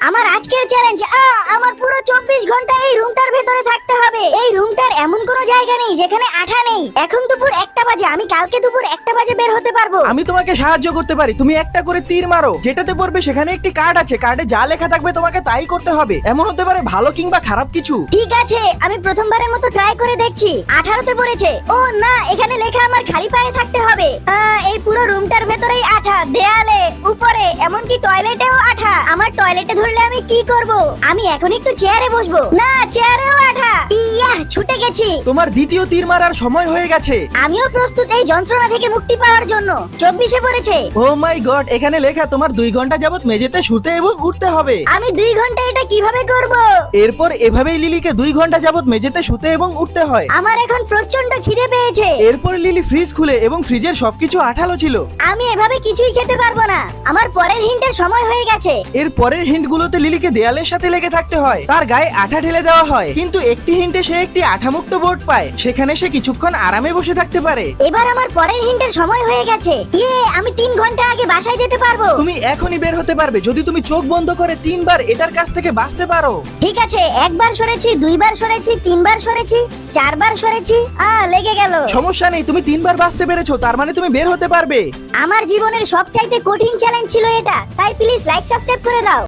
আমার আজকের চ্যালেঞ্জ আমার পুরো 24 ঘন্টা এই রুমটার ভেতরে থাকতে হবে। এই রুমটার এমন কোনো জায়গা নেই যেখানে আঠা নেই। এখন দুপুর 1টা বাজে, আমি কালকে দুপুর 1টা বাজে বের হতে পারবো। আমি তোমাকে সাহায্য করতে পারি। তুমি একটা করে তীর মারো, যেটাতে পড়বে সেখানে একটি কার্ড আছে, কার্ডে যা লেখা থাকবে তোমাকে তাই করতে হবে। এমন হতে পারে ভালো কিংবা খারাপ কিছু। ঠিক আছে, আমি প্রথমবারের মতো ট্রাই করে দেখছি। 18তে পড়েছে। ও না, এখানে লেখা আমার খালি পায়ে থাকতে হবে। এই পুরো রুমটার ভেতরেই আঠা, দেয়ালে, উপরে, এমনকি টয়লেটেও আঠা। আমার টয়লেটে ধরলে আমি কি করব? আমি এখন একটু চেয়ারে বসবো। না, চেয়ারেও আঠা। ইয়া, ছুটে গেছি। তোমার দ্বিতীয় তীর মারার সময় হয়ে গেছে। আমিও প্রস্তুত এই যন্ত্রণা থেকে মুক্তি পাওয়ার জন্য। 24-এ পড়েছে। ও মাই গড, এখানে লেখা তোমার 2 ঘন্টা যাবত মেঝেতে শুতে এবং উঠতে হবে। আমি 2 ঘন্টা এটা কিভাবে করব? এরপর এভাবেই লিলিকে 2 ঘন্টা যাবত মেঝেতে শুতে এবং উঠতে হয়। আমার এখন প্রচন্ড খিদে পেয়েছে। এরপর লিলি ফ্রিজ খুলে এবং ফ্রিজের সবকিছু আঠালো ছিল। আমি এভাবে কিছুই খেতে পারবো না। আমার পরের হিন্টের সময় হয়ে গেছে। এর পরের হিন্টগুলোতে লিলিকে দেয়ালের সাথে লেগে থাকতে হয়, তার গায়ে আঠা ঢেলে দেওয়া হয়। কিন্তু একটি হিন্টে সে একটি আঠামুক্ত বোর্ড পায়, সেখানে সে কিছুক্ষণ আরামে বসে থাকতে পারে। এবার আমার পরের হিন্টের সময় হয়ে গেছে। আমি 3 ঘন্টা আগে বাসায় যেতে পারবো। তুমি এখনই বের হতে পারবে যদি তুমি চোখ বন্ধ করে 3 বার এটার কাছ থেকে বাঁচতে পারো। ঠিক আছে, 1 বার সরেছি, 2 বার সরেছি, 3 বার সরেছি, 4 বার সরেছি। লেগে গেল। সমস্যা নেই, তুমি 3 বার বাঁচতে পেরেছো, তার মানে তুমি বের হতে পারবে। আমার জীবনের সবচাইতে কঠিন চ্যালেঞ্জ ছিল এটা। তাই প্লিজ লাইক সাবস্ক্রাইব করে দাও।